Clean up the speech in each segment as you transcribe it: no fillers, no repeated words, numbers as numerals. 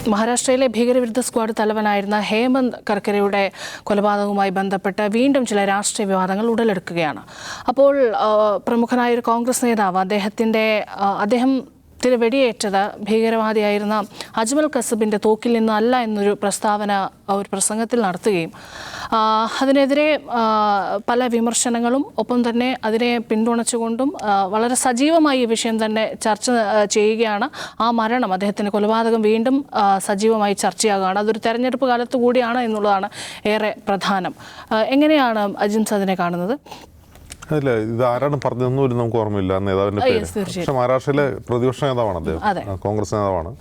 മഹാരാഷ്ട്രയിലെ ഭീകരവിരുദ്ധ സ്ക്വാഡ് തലവനായിരുന്ന ഹേമന്ത് കർക്കരെയുടെ കൊലപാതകവുമായി ബന്ധപ്പെട്ട് വീണ്ടും ചില രാഷ്ട്രീയ വിവാദങ്ങൾ ഉടലെടുക്കുകയാണ്. അപ്പോൾ പ്രമുഖനായ ഒരു കോൺഗ്രസ് നേതാവ് അദ്ദേഹം വെടിയേറ്റത് ഭീകരവാദിയായിരുന്ന അജ്മൽ കസബിൻ്റെ തോക്കിൽ നിന്നല്ല എന്നൊരു പ്രസ്താവന ഒരു പ്രസംഗത്തിൽ നടത്തുകയും അതിനെതിരെ പല വിമർശനങ്ങളും ഒപ്പം തന്നെ അതിനെ പിന്തുണച്ചുകൊണ്ടും വളരെ സജീവമായി ഈ വിഷയം തന്നെ ചർച്ച ചെയ്യുകയാണ്. ആ മരണം, അദ്ദേഹത്തിൻ്റെ കൊലപാതകം വീണ്ടും സജീവമായി ചർച്ചയാകുകയാണ്. അതൊരു തെരഞ്ഞെടുപ്പ് കാലത്ത് കൂടിയാണ് എന്നുള്ളതാണ് ഏറെ പ്രധാനം. എങ്ങനെയാണ് അജിംസ് അതിനെ കാണുന്നത്? അല്ല, ഇത് ആരാണ് പറഞ്ഞതെന്നും ഒരു നമുക്ക് ഓർമ്മയില്ല നേതാവിൻ്റെ പേര്. പക്ഷെ മഹാരാഷ്ട്രയിലെ പ്രതിപക്ഷ നേതാവാണ് അദ്ദേഹം, കോൺഗ്രസ് നേതാവാണ്.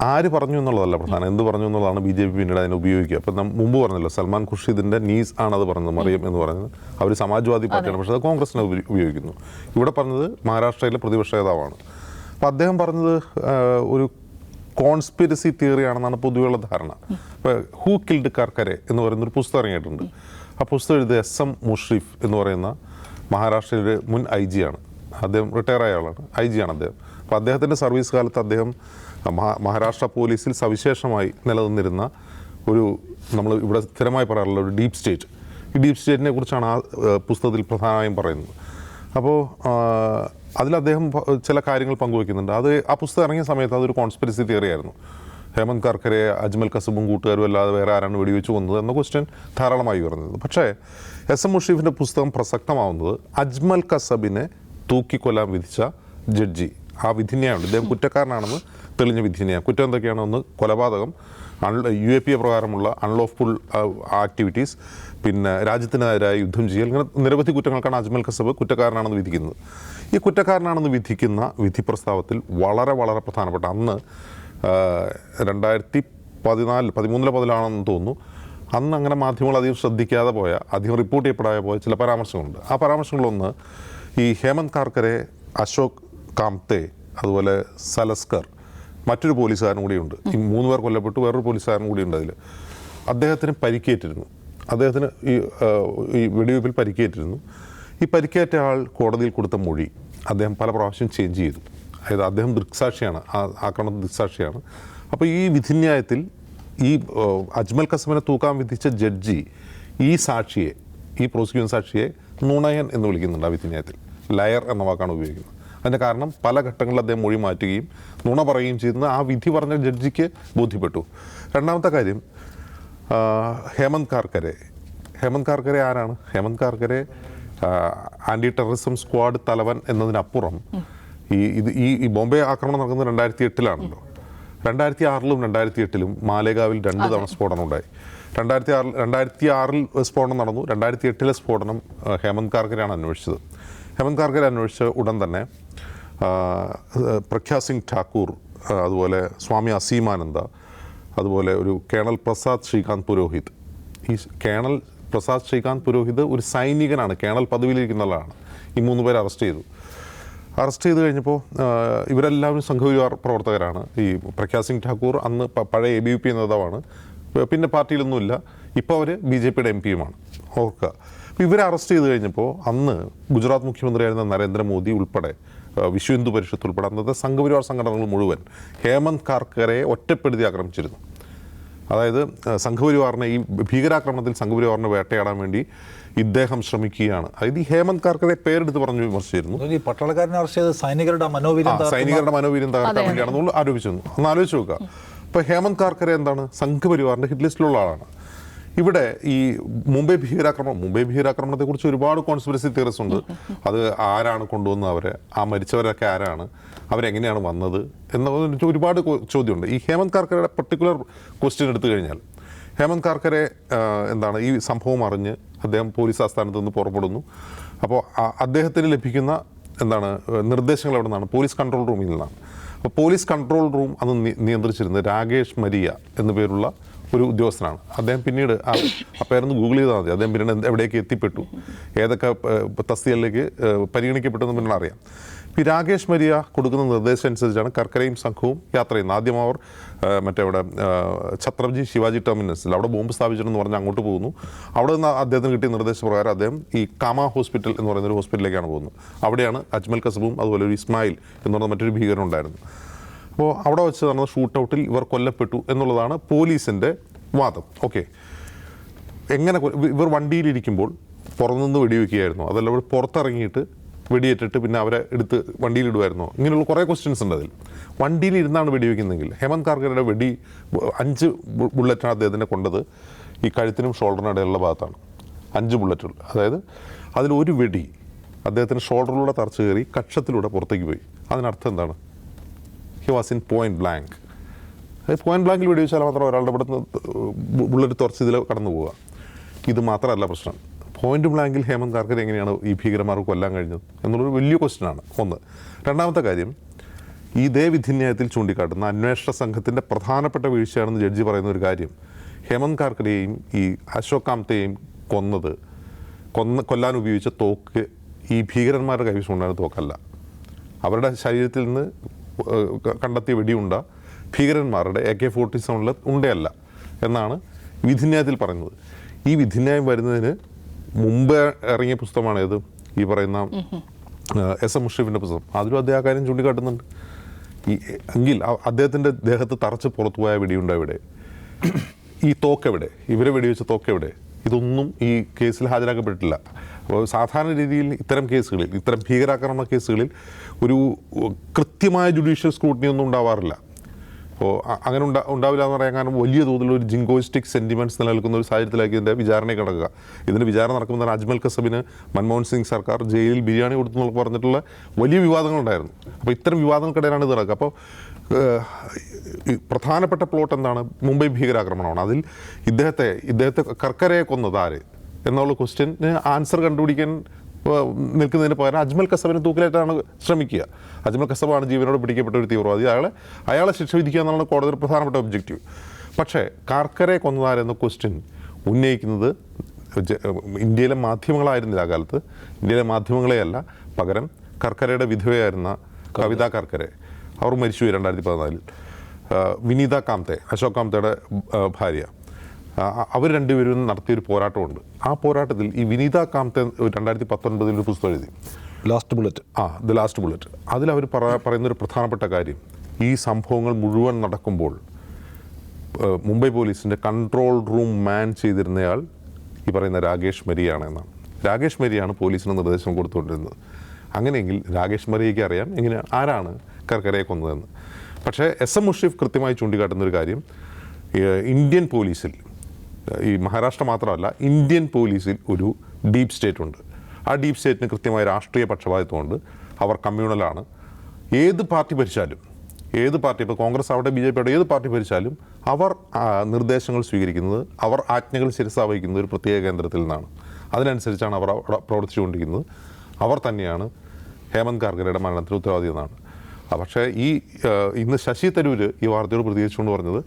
ആര് പറഞ്ഞു എന്നുള്ളതല്ല പ്രധാനം, എന്ത് പറഞ്ഞു എന്നുള്ളതാണ് BJP പിന്നീട് അതിനെ ഉപയോഗിക്കുക. അപ്പം മുമ്പ് പറഞ്ഞല്ലോ, സൽമാൻ ഖുർഷിദിൻ്റെ നീസ് ആണത് പറഞ്ഞത്, മറിയം എന്ന് പറയുന്നത്. അവർ സമാജ്വാദി പാർട്ടിയാണ്, പക്ഷേ അത് കോൺഗ്രസിനെ ഉപയോഗിക്കുന്നു. ഇവിടെ പറഞ്ഞത് മഹാരാഷ്ട്രയിലെ പ്രതിപക്ഷ നേതാവാണ്. അപ്പം അദ്ദേഹം പറഞ്ഞത് ഒരു കോൺസ്പിരസി തിയറിയാണെന്നാണ് പൊതുവെയുള്ള ധാരണ. ഇപ്പോൾ ഹൂ കിൽഡ് കർക്കരെ എന്ന് പറയുന്നൊരു പുസ്തകം ഇറങ്ങിയിട്ടുണ്ട്. ആ പുസ്തകം എഴുതിയ SM മുഷ്രിഫ് എന്ന് പറയുന്ന മഹാരാഷ്ട്രയിലെ മുൻ IG ആണ്. അദ്ദേഹം റിട്ടയർ ആയ ആളാണ്, IG ആണ് അദ്ദേഹം. അപ്പോൾ അദ്ദേഹത്തിൻ്റെ സർവീസ് കാലത്ത് അദ്ദേഹം മഹാരാഷ്ട്ര പോലീസിൽ സവിശേഷമായി നിലനിന്നിരുന്ന ഒരു, നമ്മൾ ഇവിടെ സ്ഥിരമായി പറയാറുള്ള ഒരു ഡീപ് സ്റ്റേറ്റ്, ഈ ഡീപ് സ്റ്റേറ്റിനെ കുറിച്ചാണ് ആ പുസ്തകത്തിൽ പ്രധാനമായും പറയുന്നത്. അപ്പോൾ അതിൽ അദ്ദേഹം ചില കാര്യങ്ങൾ പങ്കുവയ്ക്കുന്നുണ്ട്. അത് ആ പുസ്തകം ഇറങ്ങിയ സമയത്ത് അതൊരു കോൺസ്പിരസി തിയറി ആയിരുന്നു. ഹേമന്ത് കർക്കരെ അജ്മൽ കസബും കൂട്ടുകാരും അല്ലാതെ വേറെ ആരാണ് വെടിവെച്ച് കൊന്നത് എന്ന ക്വസ്റ്റ്യൻ ധാരാളമായി ഉയർന്നത്. പക്ഷേ SM മുഷീഫിൻ്റെ പുസ്തകം പ്രസക്തമാവുന്നത് അജ്മൽ കസബിനെ തൂക്കിക്കൊല്ലാൻ വിധിച്ച ജഡ്ജി, ആ വിധിന്യായമുണ്ട്, ഇദ്ദേഹം കുറ്റക്കാരനാണെന്ന് തെളിഞ്ഞ വിധിന്യായം. കുറ്റം എന്തൊക്കെയാണ്? ഒന്ന്, കൊലപാതകം, UAPA പ്രകാരമുള്ള അൺലോഫുൾ ആക്ടിവിറ്റീസ്, പിന്നെ രാജ്യത്തിനെതിരായ യുദ്ധം ചെയ്യൽ, ഇങ്ങനെ നിരവധി കുറ്റങ്ങൾക്കാണ് അജ്മൽ കസബ് കുറ്റക്കാരനാണെന്ന് വിധിക്കുന്നത്. ഈ കുറ്റക്കാരനാണെന്ന് വിധിക്കുന്ന വിധി പ്രസ്താവത്തിൽ വളരെ വളരെ പ്രധാനപ്പെട്ട, അന്ന് 2013-14 തോന്നുന്നു, അന്ന് അങ്ങനെ മാധ്യമങ്ങൾ അധികം ശ്രദ്ധിക്കാതെ പോയ, അധികം റിപ്പോർട്ട് ചെയ്യപ്പെടാതെ പോയ ചില പരാമർശങ്ങളുണ്ട്. ആ പരാമർശങ്ങളൊന്ന്, ഈ ഹേമന്ത് കാർക്കരെ, അശോക് കാംതെ, അതുപോലെ സലസ്കർ, മറ്റൊരു പോലീസുകാരൻ കൂടിയുണ്ട്. ഈ 3 പേർ കൊല്ലപ്പെട്ടു, വേറൊരു പോലീസുകാരൻ കൂടിയുണ്ട്. അതിൽ അദ്ദേഹത്തിന് പരിക്കേറ്റിരുന്നു. അദ്ദേഹത്തിന് ഈ വെടിവെപ്പിൽ പരിക്കേറ്റിരുന്നു. ഈ പരിക്കേറ്റ ആൾ കോടതിയിൽ കൊടുത്ത മൊഴി അദ്ദേഹം പല പ്രാവശ്യം ചേഞ്ച് ചെയ്തു. അതായത് അദ്ദേഹം ദൃക്സാക്ഷിയാണ്, ആ ആക്രമണത്തിൽ ദൃക്സാക്ഷിയാണ്. അപ്പോൾ ഈ വിധിന്യായത്തിൽ ഈ അജ്മൽ കസബിനെ തൂക്കാൻ വിധിച്ച ജഡ്ജി ഈ സാക്ഷിയെ, ഈ പ്രോസിക്യൂഷൻ സാക്ഷിയെ നുണയൻ എന്ന് വിളിക്കുന്നുണ്ട്. ആ വിധിന്യായത്തിൽ ലയർ എന്ന വാക്കാണ് ഉപയോഗിക്കുന്നത്. അതിൻ്റെ കാരണം പല ഘട്ടങ്ങളിൽ അദ്ദേഹം മൊഴി മാറ്റുകയും നുണ പറയുകയും ചെയ്യുന്ന ആ വിധി പറഞ്ഞ ജഡ്ജിക്ക് ബോധ്യപ്പെട്ടു. രണ്ടാമത്തെ കാര്യം, ഹേമന്ത് കാർക്കരെ ആരാണ്? Hemant Karkare anti terrorism squad തലവൻ എന്നതിനപ്പുറം ഈ ബോംബെ ആക്രമണം നടക്കുന്നത് 2008-ലാണല്ലോ. 2006-ലും 2008-ലും മാലേഗാവിൽ 2 തവണ സ്ഫോടനം ഉണ്ടായി. 2006-ൽ സ്ഫോടനം നടന്നു. 2008-ലെ സ്ഫോടനം ഹേമന്ത് കാർക്കരെയാണ് അന്വേഷിച്ചത്. ഹേമന്ത് കാർക്കരെ അന്വേഷിച്ച ഉടൻ തന്നെ പ്രഖ്യാ സിംഗ് ഠാക്കൂർ, അതുപോലെ സ്വാമി അസീമാനന്ദ, അതുപോലെ ഒരു കേണൽ പ്രസാദ് ശ്രീകാന്ത് പുരോഹിത്. ഈ കേണൽ പ്രസാദ് ശ്രീകാന്ത് പുരോഹിത് ഒരു സൈനികനാണ്, കേണൽ പദവിയിലിരിക്കുന്ന ആളാണ്. ഈ 3 പേരെ അറസ്റ്റ് ചെയ്ത് കഴിഞ്ഞപ്പോൾ ഇവരെല്ലാവരും സംഘപരിവാർ പ്രവർത്തകരാണ്. ഈ പ്രഖ്യാ സിംഗ് ഠാക്കൂർ അന്ന് പഴയ ABVP നേതാവാണ്, പിന്നെ പാർട്ടിയിലൊന്നുമില്ല. ഇപ്പോൾ അവർ BJPയുടെ MP-യുമാണ്, ഓർക്കുക. അപ്പോൾ ഇവരെ അറസ്റ്റ് ചെയ്ത് കഴിഞ്ഞപ്പോൾ അന്ന് ഗുജറാത്ത് മുഖ്യമന്ത്രിയായിരുന്ന നരേന്ദ്രമോദി ഉൾപ്പെടെ, വിശ്വ ഹിന്ദു പരിഷത്ത് ഉൾപ്പെടെ അന്നത്തെ സംഘപരിവാർ സംഘടനകൾ മുഴുവൻ ഹേമന്ത് കാർക്കരെ ഒറ്റപ്പെടുത്തി ആക്രമിച്ചിരുന്നു. അതായത് സംഘപരിവാറിനെ, ഈ ഭീകരാക്രമണത്തിൽ സംഘപരിവാറിനെ വേട്ടയാടാൻ വേണ്ടി ഇദ്ദേഹം ശ്രമിക്കുകയാണ്. അതായത് ഈ ഹേമന്ത് കാർക്കരെ പേരെടുത്ത് പറഞ്ഞു വിമർശിച്ചിരുന്നു. ഈ പട്ടാളക്കാരനെ അറസ്റ്റ് ചെയ്ത് സൈനികരുടെ മനോവീര്യം തകർക്കാൻ വേണ്ടിയാണെന്ന് ആരോപിച്ചിരുന്നു. ഒന്ന് ആലോചിച്ച് നോക്കുക. ഇപ്പോൾ ഹേമന്ത് കാർക്കരെ എന്താണ്? സംഘപരിവാറിൻ്റെ ഹിറ്റ് ലിസ്റ്റിലുള്ള ആളാണ്. ഇവിടെ ഈ മുംബൈ ഭീകരാക്രമണത്തെക്കുറിച്ച് ഒരുപാട് കോൺസ്പിരസി തിയറീസ് ഉണ്ട്. അത് ആരാണ് കൊണ്ടുവന്നത്, അവരെ, ആ മരിച്ചവരൊക്കെ ആരാണ്, അവരെങ്ങനെയാണ് വന്നത് എന്ന ഒരുപാട് ചോദ്യമുണ്ട്. ഈ ഹേമന്ത് കാർക്കരയുടെ പർട്ടിക്കുലർ ക്വസ്റ്റ്യൻ എടുത്തു കഴിഞ്ഞാൽ, ഹേമന്ത് കാർക്കരെ എന്താണ്, ഈ സംഭവം അറിഞ്ഞ് അദ്ദേഹം പോലീസ് ആസ്ഥാനത്ത് നിന്ന് പുറപ്പെടുന്നു. അപ്പോൾ അദ്ദേഹത്തിന് ലഭിക്കുന്ന നിർദ്ദേശങ്ങൾ എവിടെ നിന്നാണ്? പോലീസ് കൺട്രോൾ റൂമിൽ നിന്നാണ്. അപ്പോൾ പോലീസ് കൺട്രോൾ റൂം അന്ന് നിയന്ത്രിച്ചിരുന്നത് രാകേഷ് മരിയ എന്നു പേരുള്ള ഒരു ഉദ്യോഗസ്ഥനാണ്. അദ്ദേഹം പിന്നീട് ആ പേരൊന്ന് ഗൂഗിൾ ചെയ്താൽ മതി. അദ്ദേഹം പിന്നീട് എവിടേക്ക് എത്തിപ്പെട്ടു, ഏതൊക്കെ തസ്തികയിലേക്ക് പരിഗണിക്കപ്പെട്ടെന്ന് പിന്നീട് അറിയാം. ഈ രാകേഷ് മരിയ കൊടുക്കുന്ന നിർദ്ദേശം അനുസരിച്ചാണ് കർക്കരയും സംഘവും യാത്ര ചെയ്യുന്നത്. ആദ്യം അവർ മറ്റേവിടെ ഛത്രപതി ശിവാജി ടെർമിനസിൽ അവിടെ ബോംബ് സ്ഥാപിച്ചിട്ടെന്ന് പറഞ്ഞ് അങ്ങോട്ട് പോകുന്നു. അവിടെ നിന്ന് അദ്ദേഹത്തിന് കിട്ടിയ നിർദ്ദേശപ്രകാരം അദ്ദേഹം ഈ കാമ ഹോസ്പിറ്റൽ എന്ന് പറയുന്ന ഒരു ഹോസ്പിറ്റലിലേക്കാണ് പോകുന്നത്. അവിടെയാണ് അജ്മൽ കസബും അതുപോലെ ഒരു ഇസ്മായിൽ എന്ന് പറയുന്ന മറ്റൊരു ഭീകരൻ ഉണ്ടായിരുന്നു. അപ്പോൾ അവിടെ വെച്ച് നടന്ന ഷൂട്ടൗട്ടിൽ ഇവർ കൊല്ലപ്പെട്ടു എന്നുള്ളതാണ് പോലീസിൻ്റെ വാദം. ഓക്കെ, എങ്ങനെ ഇവർ വണ്ടിയിലിരിക്കുമ്പോൾ പുറത്തുനിന്ന് വെടിവെക്കുകയായിരുന്നു, അതല്ല ഇവർ പുറത്തിറങ്ങിയിട്ട് വെടിയേറ്റിട്ട് പിന്നെ അവരെ എടുത്ത് വണ്ടിയിലിടുമായിരുന്നോ? ഇങ്ങനെയുള്ള കുറേ ക്വസ്റ്റ്യൻസ് ഉണ്ട് അതിൽ. വണ്ടിയിലിരുന്നാണ് വെടിവെക്കുന്നതെങ്കിൽ ഹേമന്ത് കാർക്കരയുടെ 5 ബുള്ളറ്റാണ് അദ്ദേഹത്തിനെ കൊണ്ടത് ഈ കഴുത്തിനും ഷോൾഡറിനും ഇടയിലുള്ള ഭാഗത്താണ്. 5 ബുള്ളറ്റുകൾ, അതായത് അതിലൊരു വെടി അദ്ദേഹത്തിന് ഷോൾഡറിലൂടെ തറച്ചു കയറി കക്ഷത്തിലൂടെ പുറത്തേക്ക് പോയി. അതിനർത്ഥം എന്താണ്? He was in point blank. അതായത് പോയിന്റ് ബ്ലാങ്കിൽ വെടിവെച്ചാൽ മാത്രം ഒരാളുടെ ഇവിടെ നിന്ന് ബുള്ളറ്റ് തുറച്ച് ഇതിൽ കടന്നു പോവുക. ഇത് മാത്രമല്ല പ്രശ്നം. പോയിന്റ് ബ്ലാങ്കിൽ ഹേമന്ത് കാർക്കർ എങ്ങനെയാണ് ഈ ഭീകരന്മാർക്ക് കൊല്ലാൻ കഴിഞ്ഞത് എന്നുള്ളൊരു വലിയ ക്വസ്റ്റ്യനാണ് ഒന്ന്. രണ്ടാമത്തെ കാര്യം, ഇതേ വിധിന്യായത്തിൽ ചൂണ്ടിക്കാട്ടുന്ന അന്വേഷണ സംഘത്തിൻ്റെ പ്രധാനപ്പെട്ട വീഴ്ചയാണെന്ന് ജഡ്ജി പറയുന്ന ഒരു കാര്യം, ഹേമന്ത് കാർക്കരെയും ഈ അശോക് കാംതയെയും കൊല്ലാൻ ഉപയോഗിച്ച തോക്ക് ഈ ഭീകരന്മാരുടെ കൈവശമുണ്ടായിരുന്ന തോക്കല്ല, അവരുടെ ശരീരത്തിൽ നിന്ന് കണ്ടെത്തിയ വെടിയുണ്ട ഭീകരന്മാരുടെ AK-47 ഉണ്ടയല്ല എന്നാണ് വിധിന്യായത്തിൽ പറയുന്നത്. ഈ വിധിന്യായം വരുന്നതിന് മുമ്പ് ഇറങ്ങിയ പുസ്തകമാണ് ഏത്, ഈ പറയുന്ന SM മുഷറഫിൻ്റെ പുസ്തകം. അതിലും അദ്ദേഹം ആ കാര്യം ചൂണ്ടിക്കാട്ടുന്നുണ്ട്. എങ്കിൽ അദ്ദേഹത്തിൻ്റെ ദേഹത്ത് തറച്ച് പുറത്തുപോയ വെടിയുണ്ട എവിടെ, ഈ തോക്കെവിടെ, ഇവരെ വെടിവെച്ച തോക്കെവിടെ, ഇതൊന്നും ഈ കേസിൽ ഹാജരാക്കപ്പെട്ടിട്ടില്ല. അപ്പോൾ സാധാരണ രീതിയിൽ ഇത്തരം കേസുകളിൽ, ഇത്തരം ഭീകരാക്രമണ കേസുകളിൽ ഒരു കൃത്യമായ ജുഡീഷ്യൽ സ്ക്രൂട്ടിനി ഒന്നും ഉണ്ടാവാറില്ല. അപ്പോൾ അങ്ങനെ ഉണ്ടാവില്ല എന്ന് പറയാൻ കാരണം വലിയ തോതിലുള്ള ഒരു ജിങ്കോയിസ്റ്റിക് സെൻറ്റിമെൻറ്റ്സ് നിലനിൽക്കുന്ന ഒരു സാഹചര്യത്തിലേക്ക് ഇതിൻ്റെ വിചാരണ കിടക്കുക. ഇതിൻ്റെ വിചാരണ നടക്കുമ്പോൾ അജ്മൽ കസബിന് മൻമോഹൻ സിംഗ് സർക്കാർ ജയിലിൽ ബിരിയാണി കൊടുത്തു എന്നൊക്കെ പറഞ്ഞിട്ടുള്ള വലിയ വിവാദങ്ങളുണ്ടായിരുന്നു. അപ്പോൾ ഇത്തരം വിവാദങ്ങൾക്കിടയിലാണ് ഇത് നടക്കുക. അപ്പോൾ പ്രധാനപ്പെട്ട പ്ലോട്ട് എന്താണ്? മുംബൈ ഭീകരാക്രമണമാണ്. അതിൽ ഇദ്ദേഹത്തെ കർക്കരയെ കൊന്നത് ആര് എന്നുള്ള ക്വസ്റ്റ്യന് ആൻസർ കണ്ടുപിടിക്കാൻ നിൽക്കുന്നതിന് പകരം അജ്മൽ കസബിനെ തൂക്കിലേറ്റാണ് ശ്രമിക്കുക. അജ്മൽ കസബാണ് ജീവനോട് പിടിക്കപ്പെട്ട ഒരു തീവ്രവാദി, അയാളെ ശിക്ഷ വിധിക്കുക എന്നുള്ളതാണ് കോടതിയുടെ പ്രധാനപ്പെട്ട ഒബ്ജക്റ്റീവ്. പക്ഷേ കർക്കരയെ കൊന്നതാരെന്ന ക്വസ്റ്റ്യൻ ഉന്നയിക്കുന്നത് ഇന്ത്യയിലെ മാധ്യമങ്ങളായിരുന്നില്ല ആ കാലത്ത്. ഇന്ത്യയിലെ മാധ്യമങ്ങളെയല്ല, പകരം കർക്കരയുടെ വിധവയായിരുന്ന കവിത കർക്കരെ, അവർ മരിച്ചു 2014. വിനീത കാംതെ, അശോക് കാംതയുടെ ഭാര്യ, അവർ രണ്ടുപേരും നടത്തിയൊരു പോരാട്ടമുണ്ട്. ആ പോരാട്ടത്തിൽ ഈ വിനീത കാംതെ 2019 ഒരു പുസ്തകം എഴുതി, ദ ലാസ്റ്റ് ബുള്ളറ്റ്. അതിലവർ പറയുന്നൊരു പ്രധാനപ്പെട്ട കാര്യം, ഈ സംഭവങ്ങൾ മുഴുവൻ നടക്കുമ്പോൾ മുംബൈ പോലീസിൻ്റെ കൺട്രോൾ റൂം മാൻ ചെയ്തിരുന്നയാൾ ഈ പറയുന്ന രാകേഷ് മരിയാണ് എന്നാണ്. രാകേഷ് മരിയാണ് പോലീസിന് നിർദ്ദേശം കൊടുത്തുകൊണ്ടിരുന്നത്. അങ്ങനെയെങ്കിൽ രാകേഷ് മരിയയ്ക്ക് അറിയാം ആരാണ് കർക്കരയെ കൊന്നതെന്ന്. പക്ഷേ SM മുഷറഫ് കൃത്യമായി ചൂണ്ടിക്കാട്ടുന്നൊരു കാര്യം, ഇന്ത്യൻ പോലീസിൽ, ഈ മഹാരാഷ്ട്ര മാത്രമല്ല ഇന്ത്യൻ പോലീസിൽ ഒരു ഡീപ്പ് സ്റ്റേറ്റ് ഉണ്ട്. ആ ഡീപ്പ് സ്റ്റേറ്റിന് കൃത്യമായ രാഷ്ട്രീയ പക്ഷപാതിത്വമുണ്ട്. അവർ കമ്മ്യൂണലാണ്. ഏത് പാർട്ടി ഭരിച്ചാലും, ഇപ്പോൾ കോൺഗ്രസ് ആവട്ടെ BJP ആവട്ടെ, ഏത് പാർട്ടി ഭരിച്ചാലും അവർ നിർദ്ദേശങ്ങൾ സ്വീകരിക്കുന്നത്, അവർ ആജ്ഞകൾ ശിരസാവഹിക്കുന്നത് ഒരു പ്രത്യേക കേന്ദ്രത്തിൽ നിന്നാണ്. അതിനനുസരിച്ചാണ് അവർ അവിടെ പ്രവർത്തിച്ചുകൊണ്ടിരിക്കുന്നത്. അവർ തന്നെയാണ് ഹേമന്ത് കാർക്കരയുടെ മരണത്തിന് ഉത്തരവാദി എന്നാണ്. പക്ഷേ ഇന്ന് ശശി തരൂർ ഈ വാർത്തയോട് പ്രതികരിച്ചുകൊണ്ട് പറഞ്ഞത്,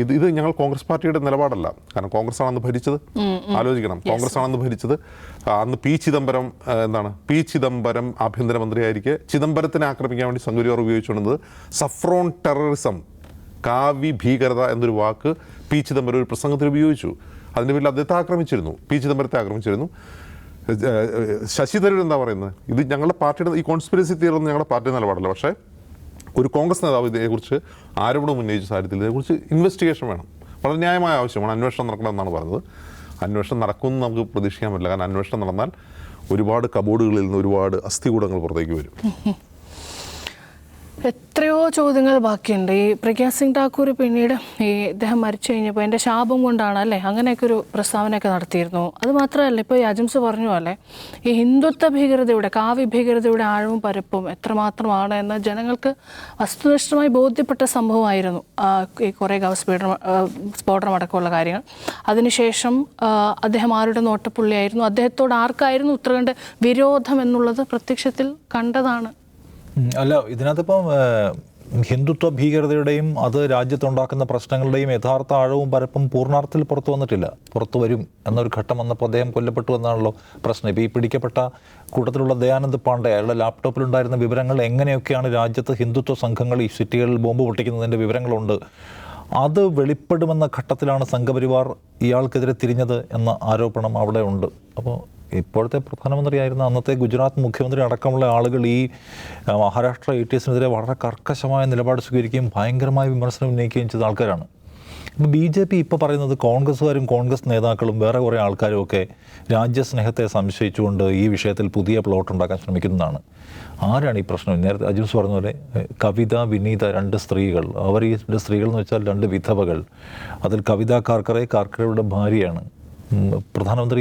ഇത് ഞങ്ങൾ കോൺഗ്രസ് പാർട്ടിയുടെ നിലപാടല്ല. കാരണം കോൺഗ്രസ് ആണെന്ന് ഭരിച്ചത്, ആലോചിക്കണം, കോൺഗ്രസ് ആണെന്ന് ഭരിച്ചത്. അന്ന് പി ചിദംബരം ആഭ്യന്തരമന്ത്രിയായിരിക്കെ ചിദംബരത്തിനെ ആക്രമിക്കാൻ വേണ്ടി സംഘപരിവാർ ഉപയോഗിച്ചുകൊണ്ടത് സഫ്രോൺ ടെററിസം, കാവ്യ ഭീകരത എന്നൊരു വാക്ക് പി ചിദംബരം ഒരു പ്രസംഗത്തിൽ ഉപയോഗിച്ചു. അതിൻ്റെ പേരിൽ അദ്ദേഹത്തെ ആക്രമിച്ചിരുന്നു, പി ചിദംബരത്തെ ആക്രമിച്ചിരുന്നു. ശശി തരൂർ എന്താ പറയുന്നത്? ഇത് ഞങ്ങളുടെ പാർട്ടിയുടെ ഈ കോൺസ്പിറസി തിയറി ഒന്നും ഞങ്ങളുടെ പാർട്ടിയുടെ നിലപാടല്ല. പക്ഷേ ഒരു കോൺഗ്രസ് നേതാവ് ഇതേക്കുറിച്ച് ആരോപണം ഉന്നയിച്ച സാഹചര്യത്തിൽ ഇതേക്കുറിച്ച് ഇൻവെസ്റ്റിഗേഷൻ വേണം, വളരെ ന്യായമായ ആവശ്യമാണ്, അന്വേഷണം നടക്കണമെന്നാണ് പറഞ്ഞത്. അന്വേഷണം നടക്കുമെന്ന് നമുക്ക് പ്രതീക്ഷിക്കാൻ പറ്റില്ല. കാരണം അന്വേഷണം നടന്നാൽ ഒരുപാട് കബോർഡുകളിൽ നിന്ന് ഒരുപാട് അസ്ഥികൂടങ്ങൾ പുറത്തേക്ക് വരും. എത്രയോ ചോദ്യങ്ങൾ ബാക്കിയുണ്ട്. ഈ പ്രഗ്യാ സിംഗ് ഠാക്കൂർ പിന്നീട് ഇദ്ദേഹം മരിച്ചു കഴിഞ്ഞപ്പോൾ എൻ്റെ ശാപം കൊണ്ടാണ് അല്ലേ അങ്ങനെയൊക്കെ ഒരു പ്രസ്താവനയൊക്കെ നടത്തിയിരുന്നു. അത് മാത്രമല്ല, ഇപ്പോൾ യാജംസ് പറഞ്ഞു പോലെ ഈ ഹിന്ദുത്വ ഭീകരതയുടെ, കാവ്യ ഭീകരതയുടെ ആഴവും പരപ്പും എത്രമാത്രമാണ് എന്ന് ജനങ്ങൾക്ക് വസ്തുനിഷ്ഠമായി ബോധ്യപ്പെട്ട സംഭവമായിരുന്നു ഈ കൊറേഗാവ് സ്ഫോടനം അടക്കമുള്ള കാര്യങ്ങൾ. അതിനുശേഷം അദ്ദേഹം ആരുടെ നോട്ടപ്പുള്ളിയായിരുന്നു, അദ്ദേഹത്തോട് ആർക്കായിരുന്നു ഇത്ര കണ്ട് വിരോധം എന്നുള്ളത് പ്രത്യക്ഷത്തിൽ കണ്ടതാണ്. അല്ല, ഇതിനകത്തിപ്പം ഹിന്ദുത്വ ഭീകരതയുടെയും അത് രാജ്യത്തുണ്ടാക്കുന്ന പ്രശ്നങ്ങളുടെയും യഥാർത്ഥ ആഴവും പരപ്പും പൂർണ്ണാർത്ഥത്തിൽ പുറത്തു വരും എന്നൊരു ഘട്ടം വന്നപ്പോൾ അദ്ദേഹം കൊല്ലപ്പെട്ടു എന്നാണല്ലോ പ്രശ്നം. ഇപ്പോൾ ഈ പിടിക്കപ്പെട്ട കൂട്ടത്തിലുള്ള ദയാനന്ദ് പാണ്ഡെ, അയാളുടെ ലാപ്ടോപ്പിലുണ്ടായിരുന്ന വിവരങ്ങൾ എങ്ങനെയൊക്കെയാണ് രാജ്യത്ത് ഹിന്ദുത്വ സംഘങ്ങൾ ഈ സിറ്റികളിൽ ബോംബ് പൊട്ടിക്കുന്നതിൻ്റെ വിവരങ്ങളുണ്ട്. അത് വെളിപ്പെടുമെന്ന ഘട്ടത്തിലാണ് സംഘപരിവാർ ഇയാൾക്കെതിരെ തിരിഞ്ഞത് എന്ന ആരോപണം അവിടെ ഉണ്ട്. അപ്പോൾ ഇപ്പോഴത്തെ പ്രധാനമന്ത്രിയായിരുന്ന അന്നത്തെ ഗുജറാത്ത് മുഖ്യമന്ത്രി അടക്കമുള്ള ആളുകൾ ഈ മഹാരാഷ്ട്ര ATSനെതിരെ വളരെ കർക്കശമായ നിലപാട് സ്വീകരിക്കുകയും ഭയങ്കരമായ വിമർശനം ഉന്നയിക്കുകയും ചെയ്ത ആൾക്കാരാണ്. ഇപ്പോൾ BJP ഇപ്പോൾ പറയുന്നത് കോൺഗ്രസ്സുകാരും കോൺഗ്രസ് നേതാക്കളും വേറെ കുറേ ആൾക്കാരും ഒക്കെ രാജ്യസ്നേഹത്തെ സംശയിച്ചുകൊണ്ട് ഈ വിഷയത്തിൽ പുതിയ പ്ലോട്ട് ഉണ്ടാക്കാൻ ശ്രമിക്കുന്നതാണ്. ആരാണ് ഈ പ്രശ്നം? നേരത്തെ അജൂസ് പറഞ്ഞ പോലെ കവിത, വിനീത, 2 സ്ത്രീകൾ. അവർ ഈ 2 സ്ത്രീകൾ എന്ന് വെച്ചാൽ 2 വിധവകൾ. അതിൽ കവിത കാർക്കറയുടെ ഭാര്യയാണ്. പ്രധാനമന്ത്രി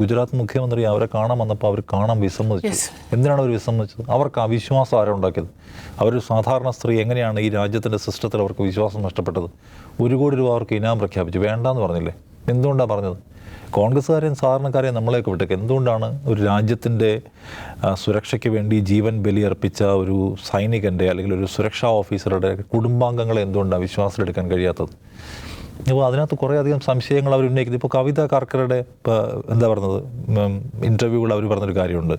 ഗുജറാത്ത് മുഖ്യമന്ത്രി അവരെ കാണാൻ വന്നപ്പോൾ അവർ കാണാൻ വിസമ്മതിച്ചു. എന്തിനാണ് അവർ വിസമ്മതിച്ചത്? അവർക്ക് അവിശ്വാസം ആരാ ഉണ്ടാക്കിയത്? അവരൊരു സാധാരണ സ്ത്രീ എങ്ങനെയാണ് ഈ രാജ്യത്തിൻ്റെ സിസ്റ്റത്തിൽ അവർക്ക് വിശ്വാസം നഷ്ടപ്പെട്ടത്? 1 കോടി രൂപ അവർക്ക് ഇനാം പ്രഖ്യാപിച്ചു. വേണ്ടാന്ന് പറഞ്ഞില്ലേ? എന്തുകൊണ്ടാണ് പറഞ്ഞത്? കോൺഗ്രസ്സുകാരെയും സാധാരണക്കാരെയും നമ്മളെയൊക്കെ വിട്ടേക്ക്. എന്തുകൊണ്ടാണ് ഒരു രാജ്യത്തിൻ്റെ സുരക്ഷയ്ക്ക് വേണ്ടി ജീവൻ ബലിയർപ്പിച്ച ഒരു സൈനികൻ്റെ അല്ലെങ്കിൽ ഒരു സുരക്ഷാ ഓഫീസറുടെ കുടുംബാംഗങ്ങളെ എന്തുകൊണ്ടാണ് വിശ്വാസത്തിലെടുക്കാൻ കഴിയാത്തത്? അപ്പോൾ അതിനകത്ത് കുറേയധികം സംശയങ്ങൾ അവർ ഉന്നയിക്കുന്നത്. ഇപ്പോൾ കവിത കാർക്കറുടെ എന്താ പറഞ്ഞത്, ഇൻ്റർവ്യൂകൾ അവർ പറഞ്ഞൊരു കാര്യമുണ്ട്.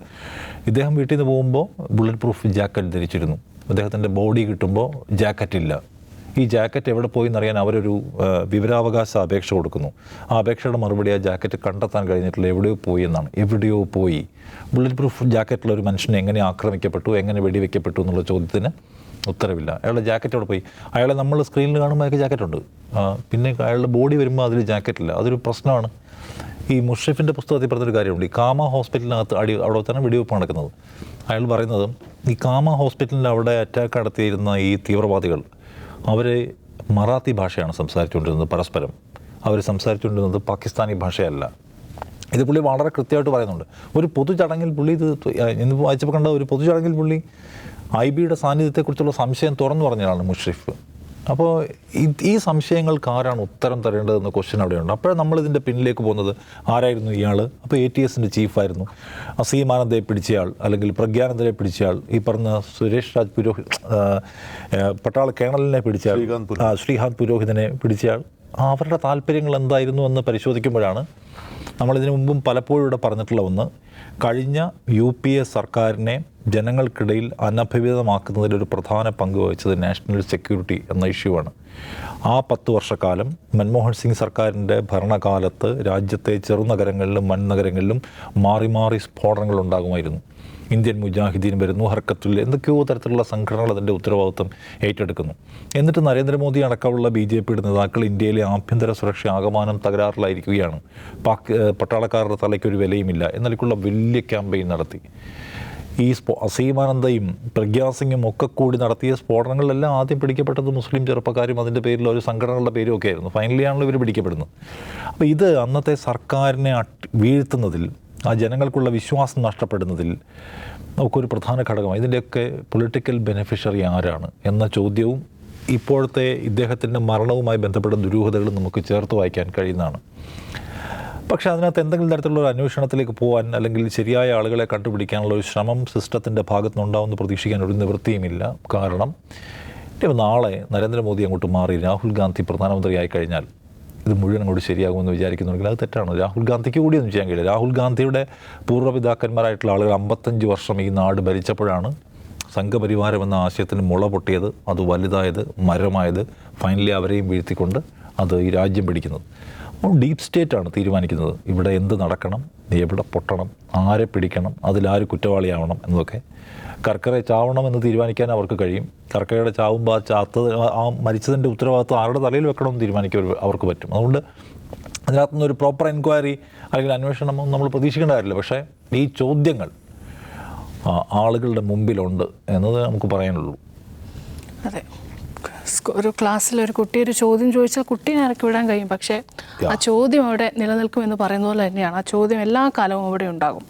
ഇദ്ദേഹം വീട്ടിൽ നിന്ന് പോകുമ്പോൾ ബുള്ളറ്റ് പ്രൂഫ് ജാക്കറ്റ് ധരിച്ചിരുന്നു. അദ്ദേഹത്തിൻ്റെ ബോഡി കിട്ടുമ്പോൾ ജാക്കറ്റില്ല. ഈ ജാക്കറ്റ് എവിടെ പോയി എന്നറിയാൻ അവരൊരു വിവരാവകാശ അപേക്ഷ കൊടുക്കുന്നു. ആ അപേക്ഷയുടെ മറുപടി ആ ജാക്കറ്റ് കണ്ടെത്താൻ കഴിഞ്ഞിട്ടില്ല, എവിടെയോ പോയി എന്നാണ്. എവിടെയോ പോയി. ബുള്ളറ്റ് പ്രൂഫ് ജാക്കറ്റിലുള്ള ഒരു മനുഷ്യനെ എങ്ങനെ ആക്രമിക്കപ്പെട്ടു, എങ്ങനെ വെടിവെക്കപ്പെട്ടു എന്നുള്ള ചോദ്യത്തിന് ഉത്തരവില്ല. അയാളുടെ ജാക്കറ്റ് അവിടെ പോയി. അയാളെ നമ്മൾ സ്ക്രീനിൽ കാണുമ്പോൾ അയാൾക്ക് ജാക്കറ്റുണ്ട്, പിന്നെ അയാളുടെ ബോഡി വരുമ്പോൾ അതിൽ ജാക്കറ്റില്ല. അതൊരു പ്രശ്നമാണ്. ഈ മുഷറഫിൻ്റെ പുസ്തകത്തിൽ പറഞ്ഞൊരു കാര്യമുണ്ട്. ഈ കാമ ഹോസ്പിറ്റലിനകത്ത് അവിടെ തന്നെ വെടിവെപ്പ് നടക്കുന്നത്. അയാൾ പറയുന്നത് ഈ കാമ ഹോസ്പിറ്റലിൻ്റെ അവിടെ അറ്റാക്ക് നടത്തിയിരുന്ന ഈ തീവ്രവാദികൾ അവർ മറാത്തി ഭാഷയാണ് സംസാരിച്ചുകൊണ്ടിരുന്നത് പരസ്പരം. അവർ സംസാരിച്ചുകൊണ്ടിരുന്നത് പാകിസ്ഥാനി ഭാഷയല്ല. ഇത് പുള്ളി വളരെ കൃത്യമായിട്ട് പറയുന്നുണ്ട്. ഒരു പൊതുചടങ്ങിൽ പുള്ളി ഇന്ന് വായിച്ചപ്പോൾ കണ്ട ഒരു പൊതുചടങ്ങിൽ പുള്ളി IBയുടെ സാന്നിധ്യത്തെക്കുറിച്ചുള്ള സംശയം തുറന്നു പറഞ്ഞതാണ് മുഷറഫ്. അപ്പോൾ ഈ സംശയങ്ങൾക്ക് ആരാണ് ഉത്തരം തരേണ്ടതെന്ന ക്വസ്റ്റ്യൻ അവിടെയുണ്ട്. അപ്പോഴേ നമ്മളിതിൻ്റെ പിന്നിലേക്ക് പോകുന്നത് ആരായിരുന്നു ഇയാൾ? അപ്പോൾ ATSൻ്റെ ചീഫായിരുന്നു. അസീമാനന്ദയെ പിടിച്ചയാൾ, അല്ലെങ്കിൽ പ്രഗ്യാനന്ദനെ പിടിച്ചയാൾ, ഈ പറഞ്ഞ സുരേഷ് രാജ് പുരോഹിത്, പട്ടാള കേണലിനെ പിടിച്ചയാൾ, ശ്രീകാന്ത് പുരോഹിതനെ പിടിച്ചയാൾ. അവരുടെ താല്പര്യങ്ങൾ എന്തായിരുന്നു എന്ന് പരിശോധിക്കുമ്പോഴാണ് നമ്മളിതിനു മുമ്പും പലപ്പോഴും ഇവിടെ പറഞ്ഞിട്ടുള്ള ഒന്ന്, കഴിഞ്ഞ UPA സർക്കാരിനെ ജനങ്ങൾക്കിടയിൽ അനഭിഹിതമാക്കുന്നതിൽ ഒരു പ്രധാന പങ്ക് വഹിച്ചത് നാഷണൽ സെക്യൂരിറ്റി എന്ന ഇഷ്യൂവാണ്. ആ 10 വർഷക്കാലം മൻമോഹൻ സിംഗ് സർക്കാരിൻ്റെ ഭരണകാലത്ത് രാജ്യത്തെ ചെറുനഗരങ്ങളിലും വൻനഗരങ്ങളിലും മാറി മാറി സ്ഫോടനങ്ങൾ ഉണ്ടാകുമായിരുന്നു. ഇന്ത്യൻ മുജാഹിദീൻ വരുന്നു, ഹർക്കത്തുൽ, എന്തൊക്കെയോ തരത്തിലുള്ള സംഘടനകൾ അതിൻ്റെ ഉത്തരവാദിത്വം ഏറ്റെടുക്കുന്നു. എന്നിട്ട് നരേന്ദ്രമോദി അടക്കമുള്ള BJPയുടെ നേതാക്കൾ ഇന്ത്യയിലെ ആഭ്യന്തര സുരക്ഷ ആകമാനം തകരാറിലായിരിക്കുകയാണ്. പട്ടാളക്കാരുടെ തലയ്ക്കൊരു വിലയുമില്ല എന്നതിലേക്കുള്ള വലിയ ക്യാമ്പയിൻ നടത്തി. ഈ അസീമാനന്ദയും പ്രഗ്യാസിങ്ങും ഒക്കെ കൂടി നടത്തിയ സ്ഫോടനങ്ങളിലെല്ലാം ആദ്യം പിടിക്കപ്പെട്ടത് മുസ്ലിം ചെറുപ്പക്കാരും അതിൻ്റെ പേരിൽ ഒരു സംഘടനകളുടെ പേരും ഒക്കെ ആയിരുന്നു. ഫൈനലി ആണല്ലോ ഇവർ പിടിക്കപ്പെടുന്നത്. അപ്പോൾ ഇത് അന്നത്തെ സർക്കാരിനെ വീഴ്ത്തുന്നതിൽ, ആ ജനങ്ങൾക്കുള്ള വിശ്വാസം നഷ്ടപ്പെടുന്നതിൽ നമുക്കൊരു പ്രധാന ഘടകമാണ്. ഇതിൻ്റെയൊക്കെ പൊളിറ്റിക്കൽ ബെനിഫിഷ്യറി ആരാണ് എന്ന ചോദ്യവും ഇപ്പോഴത്തെ ഇദ്ദേഹത്തിൻ്റെ മരണവുമായി ബന്ധപ്പെട്ട ദുരൂഹതകളും നമുക്ക് ചേർത്ത് വായിക്കാൻ കഴിയുന്നതാണ്. പക്ഷേ അതിനകത്ത് എന്തെങ്കിലും തരത്തിലുള്ള ഒരു അന്വേഷണത്തിലേക്ക് പോകാൻ, അല്ലെങ്കിൽ ശരിയായ ആളുകളെ കണ്ടുപിടിക്കാനുള്ള ഒരു ശ്രമം സിസ്റ്റത്തിൻ്റെ ഭാഗത്തുനിന്നുണ്ടാവുമെന്ന് പ്രതീക്ഷിക്കാൻ ഒരു നിവൃത്തിയുമില്ല. കാരണം നാളെ നരേന്ദ്രമോദി അങ്ങോട്ട് മാറി രാഹുൽ ഗാന്ധി പ്രധാനമന്ത്രിയായി കഴിഞ്ഞാൽ ഇത് മുഴുവൻ അങ്ങോട്ട് ശരിയാകുമെന്ന് വിചാരിക്കുന്നുണ്ടെങ്കിൽ അത് തെറ്റാണ്. രാഹുൽ ഗാന്ധിക്ക് കൂടി ഒന്നും ചെയ്യാൻ കഴിയില്ല. രാഹുൽ ഗാന്ധിയുടെ പൂർവ്വപിതാക്കന്മാരായിട്ടുള്ള ആളുകൾ 55 വർഷം ഈ നാട് ഭരിച്ചപ്പോഴാണ് സംഘപരിവാരം എന്ന ആശയത്തിന് മുള പൊട്ടിയത്, അത് വലുതായത്, മരമായത്, ഫൈനലി അവരെയും വീഴ്ത്തിക്കൊണ്ട് അത് ഈ രാജ്യം പിടിക്കുന്നത്. ഡീപ്പ് സ്റ്റേറ്റാണ് തീരുമാനിക്കുന്നത് ഇവിടെ എന്ത് നടക്കണം, എവിടെ പൊട്ടണം, ആരെ പിടിക്കണം, അതിലാര് കുറ്റവാളിയാവണം എന്നതൊക്കെ. കർക്കറെ ചാവണമെന്ന് തീരുമാനിക്കാൻ അവർക്ക് കഴിയും. കർക്കറയുടെ ചാവുമ്പോൾ ആ മരിച്ചതിൻ്റെ ഉത്തരവാദിത്വം ആരുടെ തലയിൽ വെക്കണമെന്ന് തീരുമാനിക്കാൻ അവർക്ക് പറ്റും. അതുകൊണ്ട് അതിനകത്തുനിന്നൊരു പ്രോപ്പർ എൻക്വയറി അല്ലെങ്കിൽ അന്വേഷണം നമ്മൾ പ്രതീക്ഷിക്കേണ്ട കാര്യമില്ല. പക്ഷേ ഈ ചോദ്യങ്ങൾ ആളുകളുടെ മുമ്പിലുണ്ട് എന്നത് നമുക്ക് പറയാനുള്ളൂ. അതെ, ഒരു ക്ലാസ്സിൽ ഒരു കുട്ടി ഒരു ചോദ്യം ചോദിച്ചാൽ കുട്ടീനെ ഇറക്കി വിടാൻ കഴിയും. പക്ഷേ ആ ചോദ്യം അവിടെ നിലനിൽക്കുമെന്ന് പറയുന്ന പോലെ തന്നെയാണ്. ആ ചോദ്യം എല്ലാ കാലവും അവിടെ ഉണ്ടാകും.